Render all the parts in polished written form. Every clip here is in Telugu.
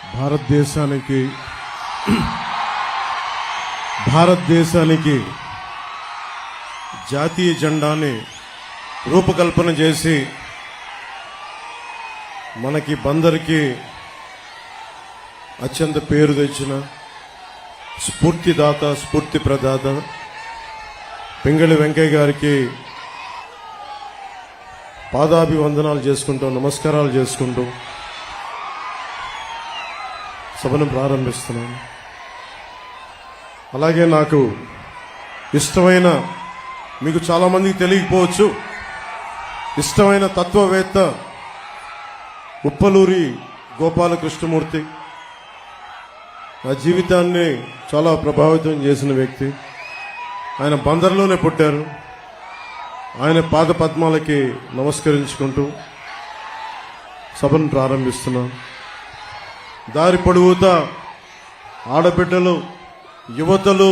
భారతదేశానికి జాతీయ జెండాని రూపకల్పన చేసి మనకి బందర్కి అత్యంత పేరు తెచ్చిన స్ఫూర్తిదాత స్ఫూర్తి ప్రదాత పింగళి వెంకయ్య గారికి పాదాభివందనాలు చేసుకుంటూ నమస్కారాలు చేసుకుంటూ సభను ప్రారంభిస్తున్నాను. అలాగే నాకు ఇష్టమైన, మీకు చాలా మందికి తెలియకపోవచ్చు, ఇష్టమైన తత్వవేత్త ఉప్పలూరి గోపాలకృష్ణమూర్తి నా జీవితాన్ని చాలా ప్రభావితం చేసిన వ్యక్తి. ఆయన బందర్లోనే పుట్టారు. ఆయన పాద పద్మాలకి నమస్కరించుకుంటూ సభను ప్రారంభిస్తున్నాను. దారి పొడుగుతా ఆడబిడ్డలు, యువతలు,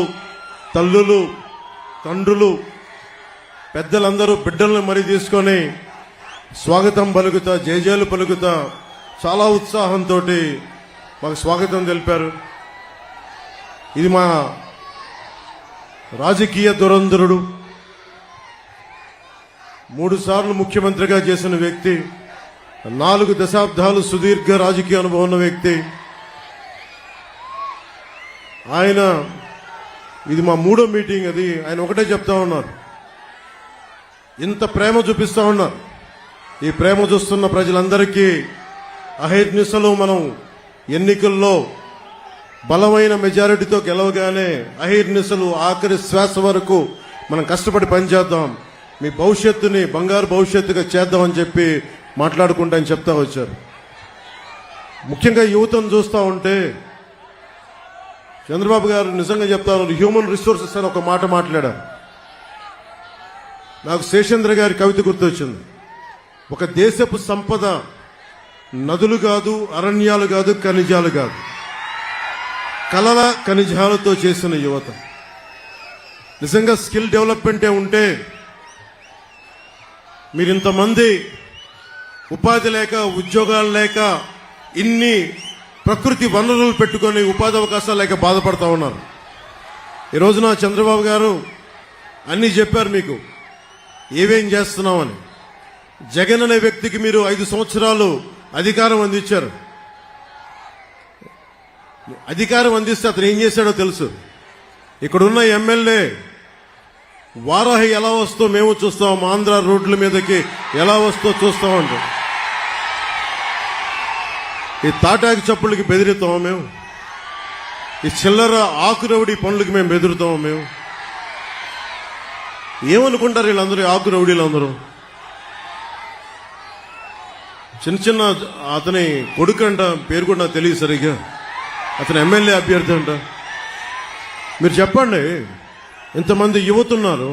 తల్లులు, తండ్రులు, పెద్దలందరూ బిడ్డలను మరి తీసుకొని స్వాగతం పలుకుతా, జయజయలు పలుకుతా చాలా ఉత్సాహంతో మాకు స్వాగతం తెలిపారు. ఇది మా రాజకీయ దురంధరుడు, 3 సార్లు ముఖ్యమంత్రిగా చేసిన వ్యక్తి, 4 దశాబ్దాలు సుదీర్ఘ రాజకీయ అనుభవం ఉన్న వ్యక్తి ఆయన. ఇది మా 3వ మీటింగ్. అది ఆయన ఒకటే చెప్తా ఉన్నారు, ఇంత ప్రేమ చూపిస్తా ఉన్నారు. ఈ ప్రేమ చూస్తున్న ప్రజలందరికీ అహర్నిశలు మనం ఎన్నికల్లో బలమైన మెజారిటీతో గెలవగానే అహర్నిశలు ఆఖరి శ్వాస వరకు మనం కష్టపడి పనిచేద్దాం, మీ భవిష్యత్తుని బంగారు భవిష్యత్తుగా చేద్దామని చెప్పి మాట్లాడుకుంటా అని చెప్తా వచ్చారు. ముఖ్యంగా యువతను చూస్తూ ఉంటే చంద్రబాబు గారు నిజంగా చెప్తా ఉన్నారు, హ్యూమన్ రిసోర్సెస్ అని ఒక మాట మాట్లాడారు. నాకు శేషేంద్ర గారి కవిత గుర్తొచ్చింది. ఒక దేశపు సంపద నదులు కాదు, అరణ్యాలు కాదు, ఖనిజాలు కాదు, కలల ఖనిజాలతో చేసిన యువత. నిజంగా స్కిల్ డెవలప్మెంటే ఉంటే మీరు ఇంతమంది ఉపాధి లేక, ఉద్యోగాలు లేక, ఇన్ని ప్రకృతి వనరులు పెట్టుకొని ఉపాధి అవకాశాలు లేక బాధపడతా ఉన్నారు. ఈ రోజున చంద్రబాబు గారు అన్నీ చెప్పారు మీకు ఏమేం చేస్తున్నామని. జగన్ అనే వ్యక్తికి మీరు 5 సంవత్సరాలు అధికారం అందించారు. అధికారం అందిస్తే అతను ఏం చేశాడో తెలుసు. ఇక్కడున్న ఎమ్మెల్యే వారాహి ఎలా వస్తో మేము చూస్తాం, ఆంధ్ర రోడ్ల మీదకి ఎలా వస్తో చూస్తామంట. ఈ తాటాకి చప్పుళ్ళకి బెదిరితామా మేము? ఈ చిల్లర ఆకురౌడి పనులకి మేము బెదిరుతామా మేము? ఏమనుకుంటారు వీళ్ళందరూ, ఆకురౌడీలందరూ? చిన్న చిన్న అతని కొడుకు అంట, పేరు కూడా నాకు తెలియదు సరిగ్గా, అతను ఎమ్మెల్యే అభ్యర్థి అంట. మీరు చెప్పండి, ఇంతమంది యువత ఉన్నారు,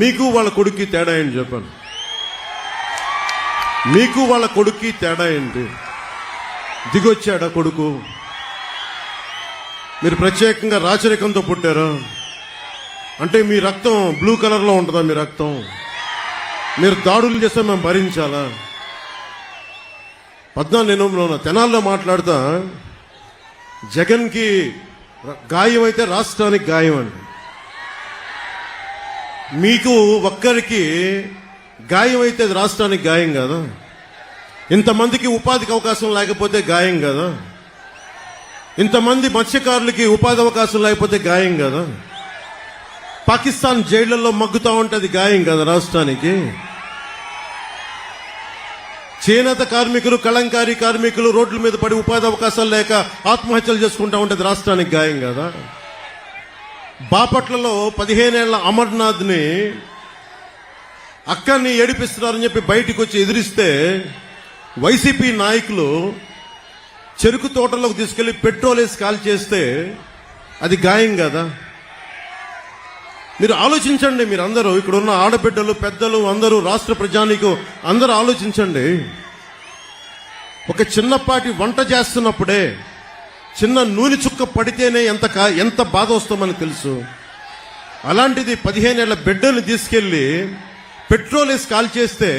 మీకు వాళ్ళ కొడుక్కి తేడా ఏంటి చెప్పండి? మీకు వాళ్ళ కొడుక్కి తేడా ఏంటి? దిగొచ్చాడా కొడుకు? మీరు ప్రత్యేకంగా రాచరికంతో పుట్టారా? అంటే మీ రక్తం బ్లూ కలర్లో ఉంటుందా? మీ రక్తం మీరు దాడులు చేస్తే మేము భరించాలా? 14 తెనాల్లో మాట్లాడుతా, జగన్కి గాయం అయితే రాష్ట్రానికి గాయం అండి. మీకు ఒక్కరికి గాయం అయితే అది రాష్ట్రానికి గాయం కదా? ఇంతమందికి ఉపాధికి అవకాశం లేకపోతే గాయం కదా? ఇంతమంది మత్స్యకారులకి ఉపాధి అవకాశం లేకపోతే గాయం కదా? పాకిస్తాన్ జైళ్లలో మగ్గుతా ఉంటే అది గాయం కదా రాష్ట్రానికి? చేనేత కార్మికులు, కళంకారీ కార్మికులు రోడ్ల మీద పడి ఉపాధి అవకాశాలు లేక ఆత్మహత్యలు చేసుకుంటా ఉంటే రాష్ట్రానికి గాయం కదా? బాపట్లలో 15 ఏళ్ల అమర్నాథ్ని అక్కడిని ఏడిపిస్తున్నారని చెప్పి బయటికి వచ్చి ఎదిరిస్తే వైసీపీ నాయకులు చెరుకు తోటలోకి తీసుకెళ్లి పెట్రోల్ వేసి కాల్ చేస్తే అది గాయం కదా? మీరు ఆలోచించండి. మీరందరూ ఇక్కడ ఉన్న ఆడబిడ్డలు, పెద్దలు అందరూ, రాష్ట్ర ప్రజానీకం అందరూ ఆలోచించండి. ఒక చిన్నపాటి వంట చేస్తున్నప్పుడే చిన్న నూనె చుక్క పడితేనే ఎంత బాధ వస్తామని తెలుసు. అలాంటిది 15 ఏళ్ల బిడ్డని తీసుకెళ్లి పెట్రోల్ వేసి కాల్ చేస్తే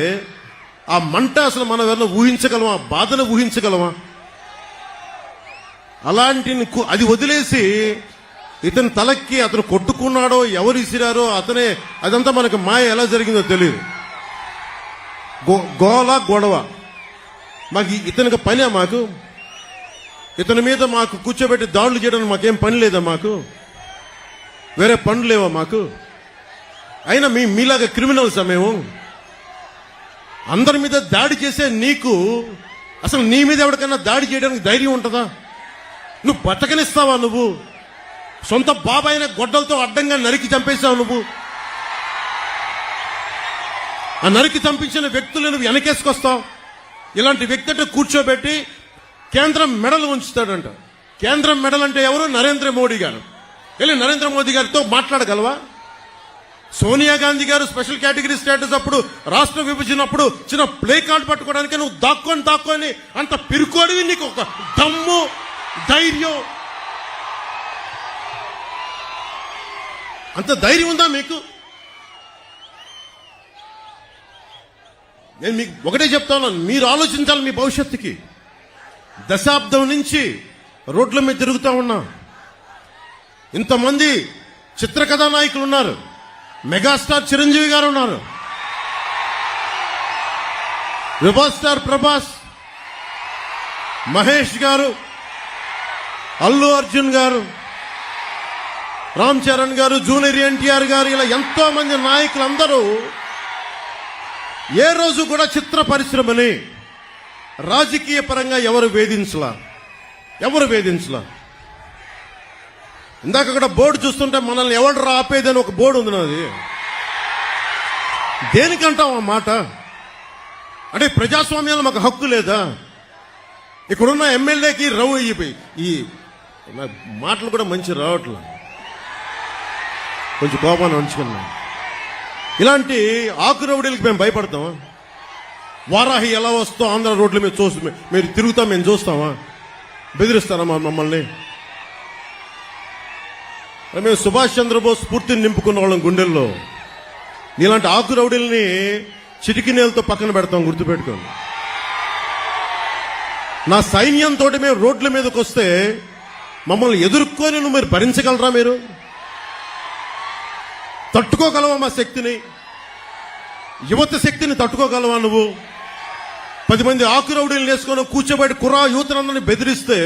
ఆ మంట అసలు మనం ఎవరైనా ఊహించగలమా? బాధను ఊహించగలమా? అది వదిలేసి ఇతని తలకి అతను కొట్టుకున్నాడో ఎవరు ఇసిరారో అతనే, అదంతా మనకు మాయ ఎలా జరిగిందో తెలియదు. గొడవ మాకు ఇతనికి పనే, మాకు ఇతని మీద మాకు కూర్చోబెట్టి దాడులు చేయడానికి మాకేం పని లేదా, మాకు వేరే పనులు లేవా మాకు? అయినా మీలాగా క్రిమినల్సా మేము? అందరి మీద దాడి చేసే నీకు అసలు నీ మీద ఎవరికైనా దాడి చేయడానికి ధైర్యం ఉంటుందా? నువ్వు బతకనిస్తావా? నువ్వు సొంత బాబాయిన గొడ్డలతో అడ్డంగా నరికి చంపేశావు. నువ్వు ఆ నరికి చంపించిన వ్యక్తులు నువ్వు వెనకేసుకొస్తావు. ఇలాంటి వ్యక్తి అంటే కూర్చోబెట్టి కేంద్రం మెడలు ఉంచుతాడంట. కేంద్రం మెడల్ అంటే ఎవరు? నరేంద్ర మోడీ గారు. వెళ్ళి నరేంద్ర మోదీ గారితో మాట్లాడగలవా? సోనియా గాంధీ గారు స్పెషల్ కేటగిరీ స్టేటస్ అప్పుడు, రాష్ట్ర విభజనప్పుడు చిన్న ప్లే కార్డు పట్టుకోవడానికి నువ్వు దాక్కొని అంత పిరుకోడివి. నీకు ఒక దమ్ము, ధైర్యం, అంత ధైర్యం ఉందా మీకు? నేను మీకు ఒకటే చెప్తాను, మీరు ఆలోచించాలి మీ భవిష్యత్తుకి. దశాబ్దం నుంచి రోడ్ల మీద తిరుగుతా ఉన్నా. ఇంతమంది చిత్రకథా నాయకులు ఉన్నారు. మెగాస్టార్ చిరంజీవి గారు ఉన్నారు, రెబల్ స్టార్ ప్రభాస్, మహేష్ గారు, అల్లు అర్జున్ గారు, రామ్ చరణ్ గారు, జూనియర్ ఎన్టీఆర్ గారు, ఇలా ఎంతో మంది నాయకులందరూ ఏ రోజు కూడా చిత్ర పరిశ్రమని రాజకీయ పరంగా ఎవరు వేధించలా. ఇందాక అక్కడ బోర్డు చూస్తుంటే మనల్ని ఎవరు ఆపేదని ఒక బోర్డు ఉంది నాది. దేనికంటాం ఆ మాట? అంటే ప్రజాస్వామ్యంలో మాకు హక్కు లేదా? ఇక్కడున్న ఎమ్మెల్యేకి ఈ మాటలు కూడా మంచి రావట్లా, కొంచెం కోపాన్ని ఉంచుకున్నా. ఇలాంటి ఆకు రౌడీలకి మేము భయపడతామా? వారాహి ఎలా వస్తో ఆంధ్ర రోడ్ల మీద మీరు తిరుగుతాం, మేము చూస్తామా? బెదిరిస్తారా మమ్మల్ని? మేము సుభాష్ చంద్రబోస్ స్ఫూర్తిని నింపుకున్న వాళ్ళం గుండెల్లో. ఇలాంటి ఆకు రౌడీల్ని చిటికినేలతో పక్కన పెడతాం, గుర్తుపెట్టుకోండి. నా సైన్యంతో మేము రోడ్ల మీదకి వస్తే మమ్మల్ని ఎదుర్కొని మీరు భరించగలరా? మీరు తట్టుకోగలవా? మా శక్తిని, యువత శక్తిని తట్టుకోగలవా నువ్వు? 10 మంది ఆకు రౌడీలు వేసుకొని కూర్చోబెట్టి యువతనందరినీ బెదిరిస్తే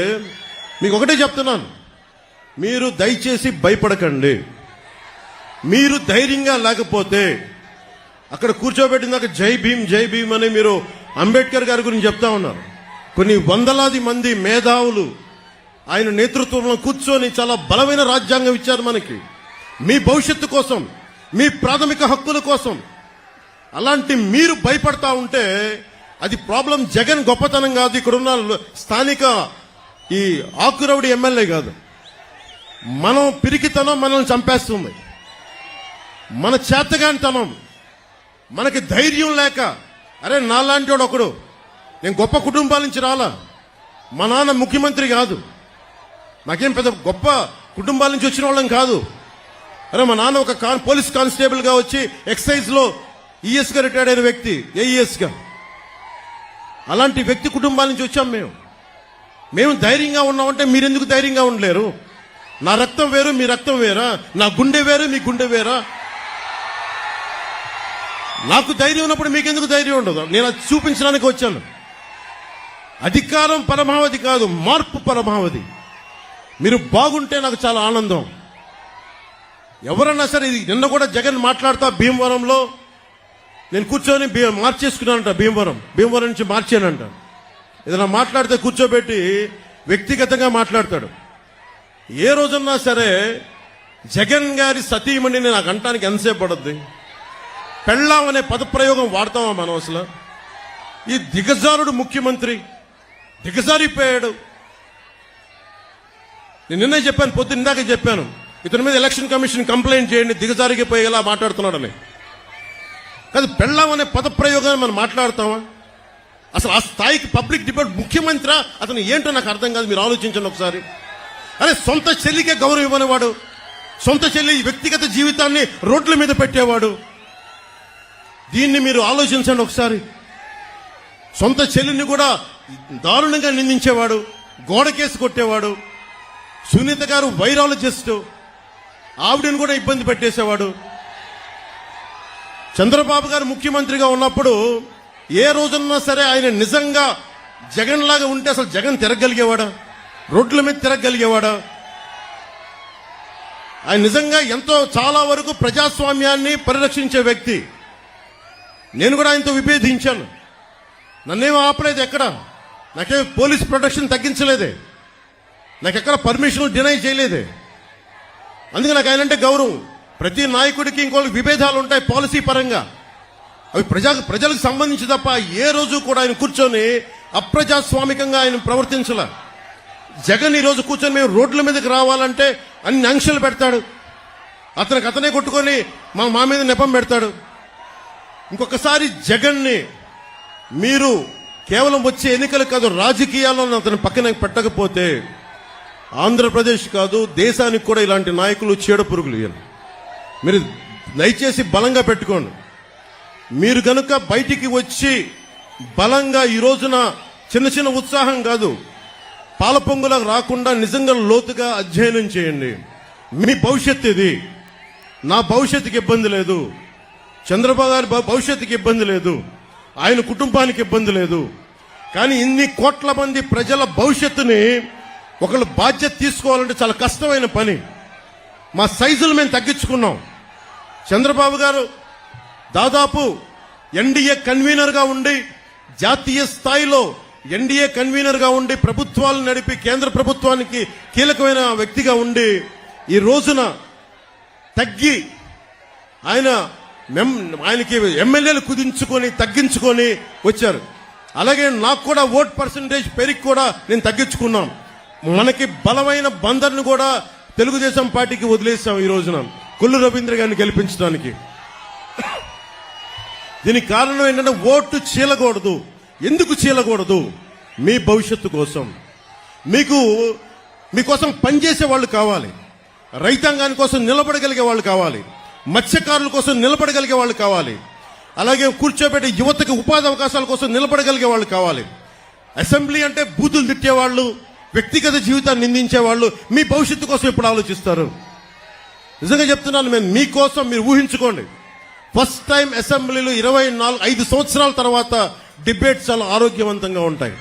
మీకు ఒకటే చెప్తున్నాను, మీరు దయచేసి భయపడకండి. మీరు ధైర్యంగా లేకపోతే అక్కడ కూర్చోబెట్టిందాక జై భీమ్ అని మీరు అంబేద్కర్ గారి గురించి చెప్తా ఉన్నారు. కొన్ని వందలాది మంది మేధావులు ఆయన నేతృత్వంలో కూర్చొని చాలా బలమైన రాజ్యాంగం ఇచ్చారు మనకి, మీ భవిష్యత్తు కోసం, మీ ప్రాథమిక హక్కుల కోసం. అలాంటి మీరు భయపడతా ఉంటే అది ప్రాబ్లం జగన్ గొప్పతనం కాదు, ఇక్కడున్న స్థానిక ఈ ఆకురౌడి ఎమ్మెల్యే కాదు. మనం పిరికితనం మనల్ని చంపేస్తుంది, మన చేతగానితనం, మనకి ధైర్యం లేక. అరే నాలాంటి వాడు ఒకడు, నేను గొప్ప కుటుంబాల నుంచి రాలా, మా నాన్న ముఖ్యమంత్రి కాదు, నాకేం పెద్ద గొప్ప కుటుంబాల నుంచి వచ్చిన వాళ్ళం కాదు. అరే మా నాన్న ఒక పోలీస్ కానిస్టేబుల్ గా వచ్చి ఎక్సైజ్ లో ఈఎస్ గా రిటైర్డ్ అయిన వ్యక్తి, ఏఈఎస్ గా. అలాంటి వ్యక్తి కుటుంబాల నుంచి వచ్చాం మేము ధైర్యంగా ఉన్నామంటే మీరెందుకు ధైర్యంగా ఉండలేరు? నా రక్తం వేరు, మీ రక్తం వేరా? నా గుండె వేరు, మీ గుండె వేరా? నాకు ధైర్యం ఉన్నప్పుడు మీకెందుకు ధైర్యం ఉండదు? నేను అది చూపించడానికి వచ్చాను. అధికారం పరమావధి కాదు, మార్పు పరమావధి. మీరు బాగుంటే నాకు చాలా ఆనందం. ఎవరన్నా సరే, ఇది నిన్న కూడా జగన్ మాట్లాడుతా భీమవరంలో నేను కూర్చొని మార్చేసుకున్నానంట. భీమవరం నుంచి మార్చానంట. ఏదైనా మాట్లాడితే కూర్చోబెట్టి వ్యక్తిగతంగా మాట్లాడతాడు. ఏ రోజున్నా సరే జగన్ గారి సతీమణిని నాకు అంటానికి ఎంతసేపు పడుద్ది? పెళ్ళాం అనే పదప్రయోగం వాడతామా మనం? అసలు ఈ దిగజారుడు ముఖ్యమంత్రి దిగజారిపోయాడు. నేను నిన్నే చెప్పాను, పొద్దున్న ఇందాక చెప్పాను, ఇతని మీద ఎలక్షన్ కమిషన్ కంప్లైంట్ చేయండి, దిగజారిపోయేలా మాట్లాడుతున్నాడని. కాదు, పెళ్ళాం అనే పదప్రయోగాన్ని మనం మాట్లాడతామా? అసలు ఆ స్థాయికి పబ్లిక్ డిబేట్ ముఖ్యమంత్రి అతను ఏంటో నాకు అర్థం కాదు. మీరు ఆలోచించండి ఒకసారి. అరే సొంత చెల్లికే గౌరవం ఇవ్వనివాడు, సొంత చెల్లి వ్యక్తిగత జీవితాన్ని రోడ్ల మీద పెట్టేవాడు. దీన్ని మీరు ఆలోచించండి ఒకసారి. సొంత చెల్లిని కూడా దారుణంగా నిందించేవాడు. గోడకేసి కొట్టేవాడు. సునీత గారు వైరాలజిస్టు, ఆవిడని కూడా ఇబ్బంది పెట్టేసేవాడు. చంద్రబాబు గారు ముఖ్యమంత్రిగా ఉన్నప్పుడు ఏ రోజున్నా సరే ఆయన నిజంగా జగన్ లాగా ఉంటే అసలు జగన్ తిరగలిగేవాడా? రోడ్ల మీద తిరగలిగేవాడా? ఆయన నిజంగా ఎంతో చాలా వరకు ప్రజాస్వామ్యాన్ని పరిరక్షించే వ్యక్తి. నేను కూడా ఆయనతో విభేదించాను. నన్నేం ఆపలేదు, ఎక్కడ నాకేం పోలీస్ ప్రొటెక్షన్ తగ్గించలేదే, నాకెక్కడ పర్మిషన్ డినై చేయలేదే. అందుకే నాకు ఆయనంటే గౌరవం. ప్రతి నాయకుడికి ఇంకోళ్ళకి విభేదాలు ఉంటాయి పాలసీ పరంగా, అవి ప్రజలకు సంబంధించి తప్ప ఏ రోజు కూడా ఆయన కూర్చొని అప్రజాస్వామికంగా ఆయన ప్రవర్తించలే. జగన్ ఈ రోజు కూర్చొని మేము రోడ్ల మీదకి రావాలంటే అన్ని ఆంక్షలు పెడతాడు, అతనే కొట్టుకొని మా మీద నెపం పెడతాడు. ఇంకొకసారి జగన్ని మీరు కేవలం వచ్చే ఎన్నికలు కాదు, రాజకీయాల్లో అతను పక్కన పెట్టకపోతే ఆంధ్రప్రదేశ్ కాదు దేశానికి కూడా ఇలాంటి నాయకులు చీడ పురుగులు. మీరు దయచేసి బలంగా పెట్టుకోండి. మీరు గనుక బయటికి వచ్చి బలంగా ఈ రోజున చిన్న చిన్న ఉత్సాహం కాదు, పాలపొంగులకు రాకుండా నిజంగా లోతుగా అధ్యయనం చేయండి. మీ భవిష్యత్తు ఇది. నా భవిష్యత్తుకి ఇబ్బంది లేదు, చంద్రబాబు గారి భవిష్యత్తుకి ఇబ్బంది లేదు, ఆయన కుటుంబానికి ఇబ్బంది లేదు. కానీ ఇన్ని కోట్ల మంది ప్రజల భవిష్యత్తుని ఒకళ్ళు బాధ్యత తీసుకోవాలంటే చాలా కష్టమైన పని. మా సైజులు మేము తగ్గించుకున్నాం. చంద్రబాబు గారు దాదాపు ఎన్డీఏ కన్వీనర్గా ఉండి, జాతీయ స్థాయిలో ఎన్డీఏ కన్వీనర్గా ఉండి ప్రభుత్వాలు నడిపి కేంద్ర ప్రభుత్వానికి కీలకమైన వ్యక్తిగా ఉండి ఈ రోజున తగ్గి ఆయనకి ఎమ్మెల్యేలు కుదించుకొని తగ్గించుకొని వచ్చారు. అలాగే నాకు కూడా ఓట్ పర్సంటేజ్ పెరిగి కూడా నేను తగ్గించుకున్నాం. మనకి బలమైన బందర్ను కూడా తెలుగుదేశం పార్టీకి వదిలేసాం ఈ రోజున కొల్లు రవీంద్ర గారిని గెలిపించడానికి. దీనికి కారణం ఏంటంటే ఓటు చీలకూడదు. ఎందుకు చీలకూడదు? మీ భవిష్యత్తు కోసం, మీకోసం పనిచేసే వాళ్ళు కావాలి, రైతాంగాని కోసం నిలబడగలిగే వాళ్ళు కావాలి, మత్స్యకారుల కోసం నిలబడగలిగే వాళ్ళు కావాలి, అలాగే కూర్చోబెట్టే యువతకి ఉపాధి అవకాశాల కోసం నిలబడగలిగే వాళ్ళు కావాలి. అసెంబ్లీ అంటే బూతులు తిట్టేవాళ్ళు, వ్యక్తిగత జీవితాన్ని నిందించేవాళ్ళు మీ భవిష్యత్తు కోసం ఎప్పుడు ఆలోచిస్తారు? నిజంగా చెప్తున్నాను, మేము మీకోసం మీరు ఊహించుకోండి. ఫస్ట్ టైం అసెంబ్లీలో 5 సంవత్సరాల తర్వాత డిబేట్స్ చాలా ఆరోగ్యవంతంగా ఉంటాయి.